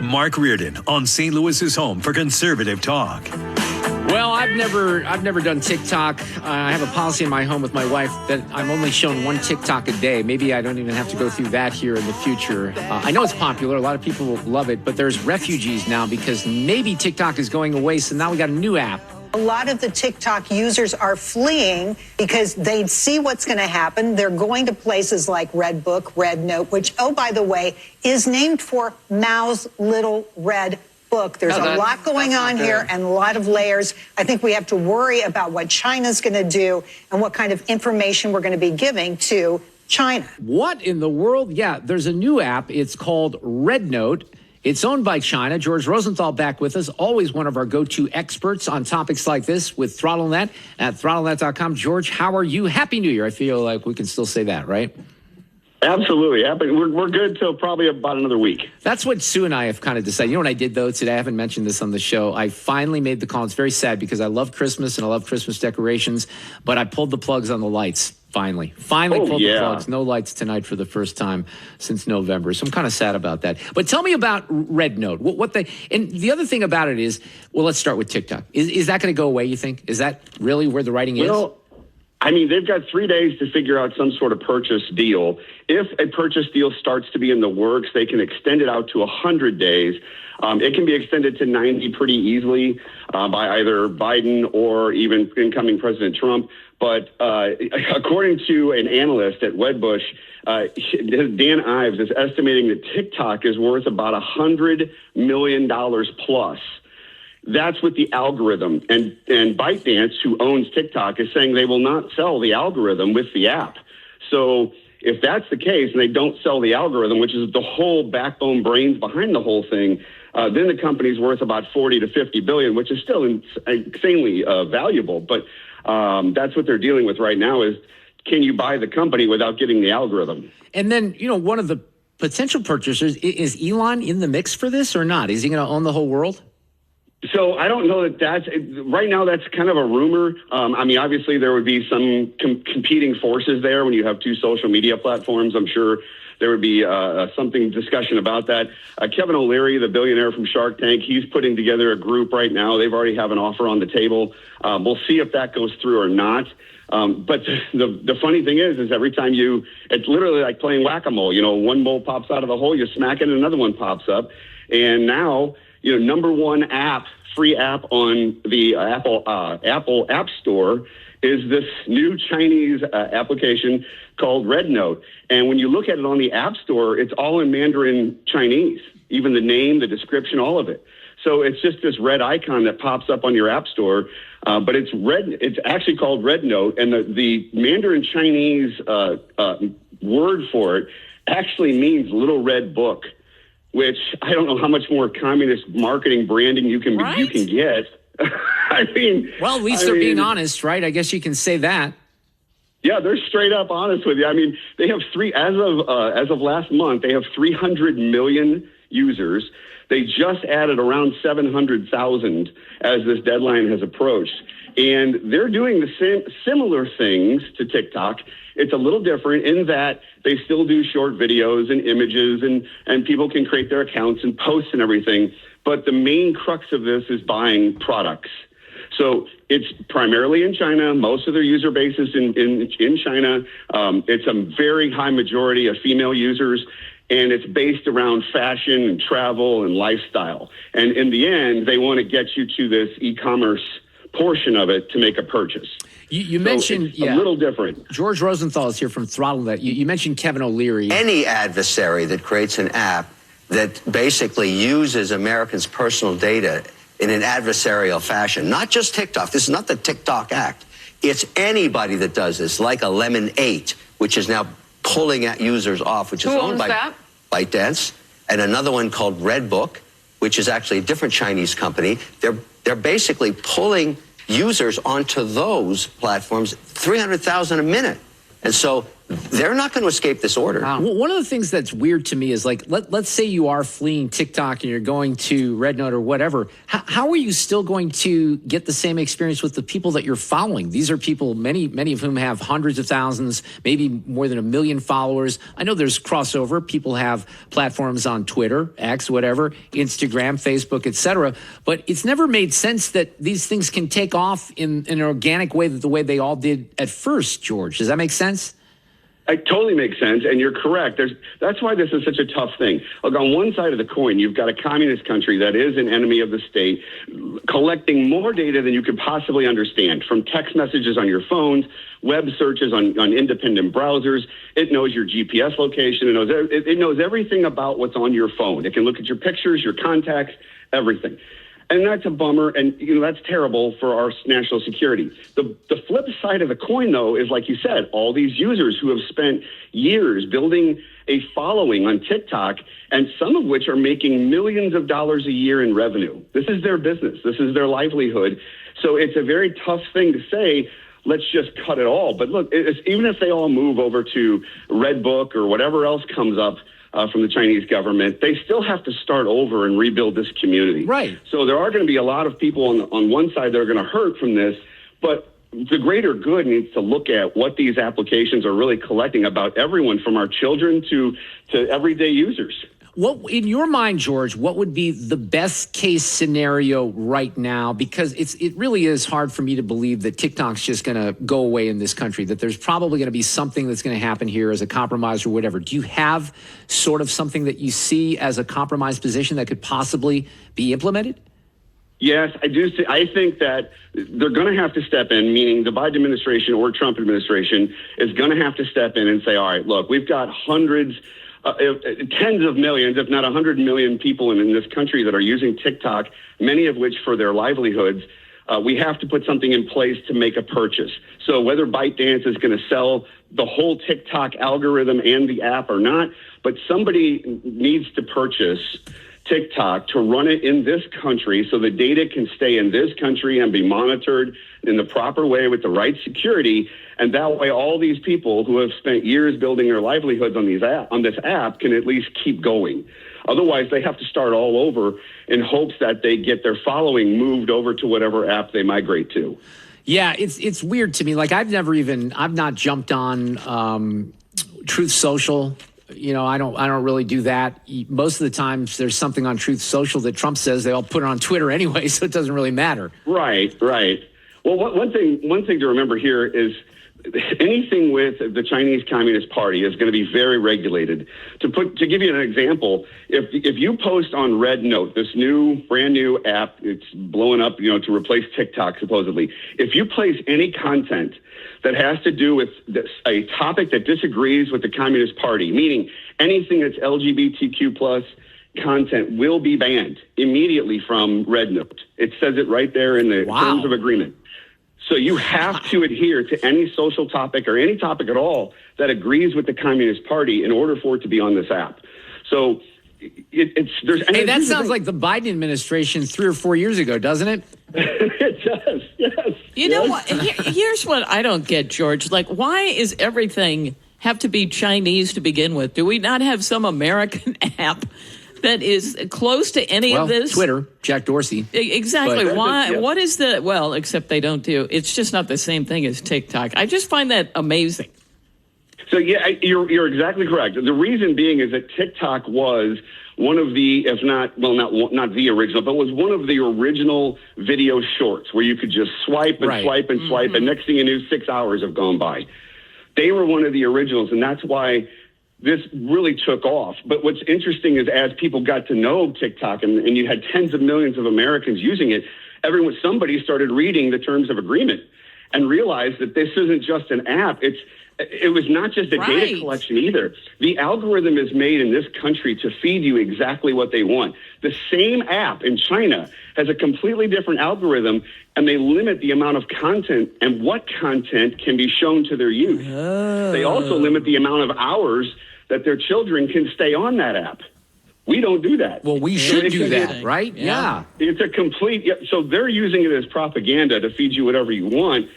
Mark Reardon on St. Louis's home for conservative talk. Well, I've never done TikTok. I have a policy in my home with my wife that I'm only shown one TikTok a day. Maybe I don't even have to go through that here in the future. I know it's popular. A lot of people love it, but there's refugees now because maybe TikTok is going away. So now we got a new app. A lot of the TikTok users are fleeing because they see what's going to happen. They're going to places like Redbook, RedNote, which, oh, by the way, is named for Mao's Little Red Book. There's a lot going on here and a lot of layers. I think we have to worry about what China's going to do and what kind of information we're going to be giving to China. What in the world? Yeah, there's a new app. It's called RedNote. It's owned by China. George Rosenthal back with us, always one of our go-to experts on topics like this with ThrottleNet at throttlenet.com. George, how are you? Happy New Year. I feel like we can still say that, right? Absolutely. We're good till probably about another week. That's what Sue and I have kind of decided. You know what I did, though, today? I haven't mentioned this on the show. I finally made the call. It's very sad because I love Christmas and I love Christmas decorations, but I pulled the plugs on the lights. Finally pulled the plugs. No lights tonight for the first time since November. So I'm kind of sad about that. But tell me about RedNote. And the other thing about it is, well, let's start with TikTok. Is that going to go away, you think? Is that really where the writing is? I mean, they've got 3 days to figure out some sort of purchase deal. If a purchase deal starts to be in the works, they can extend it out to 100 days. It can be extended to 90 pretty easily by either Biden or even incoming President Trump. But according to an analyst at Wedbush, Dan Ives is estimating that TikTok is worth about $100 million plus. That's with the algorithm. And ByteDance, who owns TikTok, is saying they will not sell the algorithm with the app. So if that's the case and they don't sell the algorithm, which is the whole backbone brains behind the whole thing, then the company's worth about 40 to 50 billion, which is still insanely valuable. But that's what they're dealing with right now is, can you buy the company without getting the algorithm? And then, one of the potential purchasers, is Elon in the mix for this or not? Is he going to own the whole world? So I don't know that's right now. That's kind of a rumor. I mean, obviously there would be some competing forces there when you have two social media platforms. I'm sure there would be something discussion about that. Kevin O'Leary, the billionaire from Shark Tank, he's putting together a group right now. They've already have an offer on the table. We'll see if that goes through or not. But the funny thing is every time it's literally like playing whack-a-mole. One mole pops out of the hole, you smack it, and another one pops up. And now, number one free app on the Apple App Store is this new Chinese application called RedNote. And when you look at it on the App Store, it's all in Mandarin Chinese, even the name, the description, all of it. So it's just this red icon that pops up on your App Store, but it's red. It's actually called RedNote, and the Mandarin Chinese word for it actually means little red book, which I don't know how much more communist marketing branding you can get. I mean, well, at least they're being honest, right? I guess you can say that. Yeah, they're straight up honest with you. I mean, they have as of last month, they have 300 million users. They just added around 700,000 as this deadline has approached. And they're doing the similar things to TikTok. It's a little different in that they still do short videos and images and people can create their accounts and posts and everything. But the main crux of this is buying products. So it's primarily in China. Most of their user base is in China. It's a very high majority of female users. And it's based around fashion and travel and lifestyle. And in the end, they want to get you to this e-commerce portion of it to make a purchase. You mentioned a little different. George Rosenthal is here from ThrottleNet. You mentioned Kevin O'Leary. Any adversary that creates an app that basically uses Americans' personal data in an adversarial fashion, not just TikTok. This is not the TikTok Act. It's anybody that does this, like a Lemon 8, which is now pulling at users off, which is owned by ByteDance, and another one called Redbook, which is actually a different Chinese company. They're basically pulling users onto those platforms, 300,000 a minute. And so they're not going to escape this order. Well, one of the things that's weird to me is like, let's say you are fleeing TikTok and you're going to Red Note or whatever. How are you still going to get the same experience with the people that you're following? These are people, many of whom have hundreds of thousands, maybe more than 1 million followers. I know there's crossover. People have platforms on Twitter, X, whatever, Instagram, Facebook, etc. But it's never made sense that these things can take off in an organic way, the way they all did at first, George. Does that make sense? It totally makes sense, and you're correct. That's why this is such a tough thing. Look, on one side of the coin, you've got a communist country that is an enemy of the state, collecting more data than you could possibly understand, from text messages on your phones, web searches on independent browsers. It knows your GPS location. It knows everything about what's on your phone. It can look at your pictures, your contacts, everything. And that's a bummer, and that's terrible for our national security. The flip side of the coin, though, is, like you said, all these users who have spent years building a following on TikTok, and some of which are making millions of dollars a year in revenue. This is their business. This is their livelihood. So it's a very tough thing to say, let's just cut it all. But look, even if they all move over to Redbook or whatever else comes up, from the Chinese government, they still have to start over and rebuild this community. Right. So there are going to be a lot of people on one side that are going to hurt from this, but the greater good needs to look at what these applications are really collecting about everyone, from our children to everyday users. What, in your mind, George, what would be the best case scenario right now? Because it really is hard for me to believe that TikTok's just going to go away in this country, that there's probably going to be something that's going to happen here as a compromise or whatever. Do you have sort of something that you see as a compromise position that could possibly be implemented? Yes, I do. I think that they're going to have to step in, meaning the Biden administration or Trump administration is going to have to step in and say, all right, look, we've got hundreds, tens of millions, if not 100 million people in this country that are using TikTok, many of which for their livelihoods. We have to put something in place to make a purchase. So whether ByteDance is going to sell the whole TikTok algorithm and the app or not, but somebody needs to purchase TikTok to run it in this country so the data can stay in this country and be monitored in the proper way with the right security. And that way, all these people who have spent years building their livelihoods on this app can at least keep going. Otherwise, they have to start all over in hopes that they get their following moved over to whatever app they migrate to. Yeah, it's weird to me. Like, I've not jumped on Truth Social. I don't really do that. Most of the times there's something on Truth Social that Trump says, they all put it on Twitter anyway, so it doesn't really matter. Right. Well, one thing to remember here is anything with the Chinese Communist Party is going to be very regulated. To give you an example, if you post on Red Note, this brand new app, it's blowing up, to replace TikTok supposedly. If you place any content that has to do with a topic that disagrees with the Communist Party, meaning anything that's LGBTQ plus content, will be banned immediately from Red Note. It says it right there in the terms of agreement. So you have to adhere to any social topic or any topic at all that agrees with the Communist Party in order for it to be on this app. So that sounds like the Biden administration 3 or 4 years ago, doesn't it? It does, yes. You know what? Here's what I don't get, George. Like, why is everything have to be Chinese to begin with? Do we not have some American app that is close to any of this? Twitter, Jack Dorsey. Exactly. Why? Yeah. What is except they don't do, it's just not the same thing as TikTok. I just find that amazing. So, yeah, you're exactly correct. The reason being is that TikTok was one of the, if not, well, not the original, but was one of the original video shorts where you could just swipe and swipe and swipe, and next thing you knew, 6 hours have gone by. They were one of the originals, and that's why this really took off. But what's interesting is as people got to know TikTok and you had tens of millions of Americans using it, somebody started reading the terms of agreement and realized that this isn't just an app. It was not just a data collection either. The algorithm is made in this country to feed you exactly what they want. The same app in China has a completely different algorithm, and they limit the amount of content and what content can be shown to their youth. Oh. They also limit the amount of hours that their children can stay on that app. We don't do that. Well, we should do that, right? Yeah. It's a complete, so they're using it as propaganda to feed you whatever you want.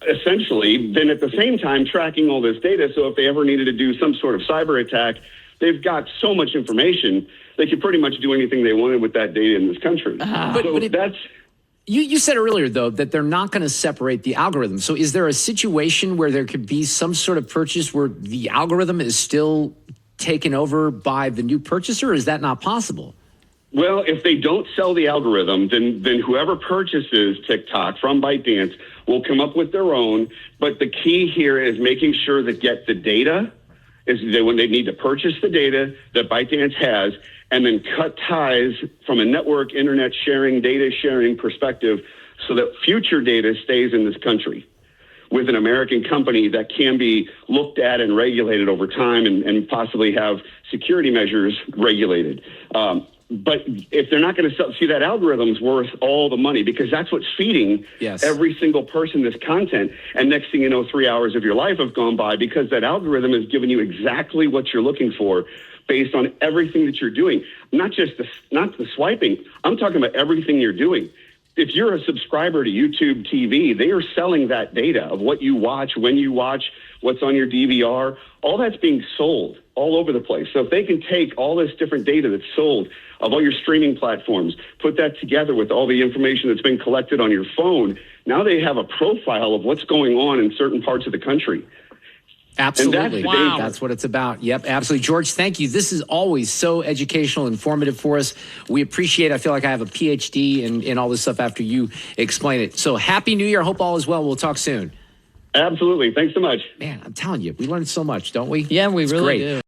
essentially, then at the same time tracking all this data. So if they ever needed to do some sort of cyber attack, they've got so much information, they could pretty much do anything they wanted with that data in this country. You said earlier, though, that they're not going to separate the algorithm. So is there a situation where there could be some sort of purchase where the algorithm is still taken over by the new purchaser, or is that not possible? Well, if they don't sell the algorithm, then whoever purchases TikTok from ByteDance will come up with their own. But the key here is making sure that get the data is that when they need to purchase the data that ByteDance has, and then cut ties from a network, internet sharing, data sharing perspective so that future data stays in this country with an American company that can be looked at and regulated over time and possibly have security measures regulated. But if they're not going to see that algorithm's worth all the money, because that's what's feeding every single person this content. And next thing you know, 3 hours of your life have gone by because that algorithm has given you exactly what you're looking for based on everything that you're doing. Not the swiping. I'm talking about everything you're doing. If you're a subscriber to YouTube TV, they are selling that data of what you watch, when you watch, what's on your DVR. All that's being sold all over the place. So if they can take all this different data that's sold of all your streaming platforms, put that together with all the information that's been collected on your phone, now they have a profile of what's going on in certain parts of the country. Absolutely. Wow. That's what it's about. Yep, absolutely. George, thank you. This is always so educational, informative for us. We appreciate it. I feel like I have a PhD in all this stuff after you explain it. So happy New Year. Hope all is well. We'll talk soon. Absolutely. Thanks so much. Man, I'm telling you, we learned so much, don't we? Yeah, we It's really great. do.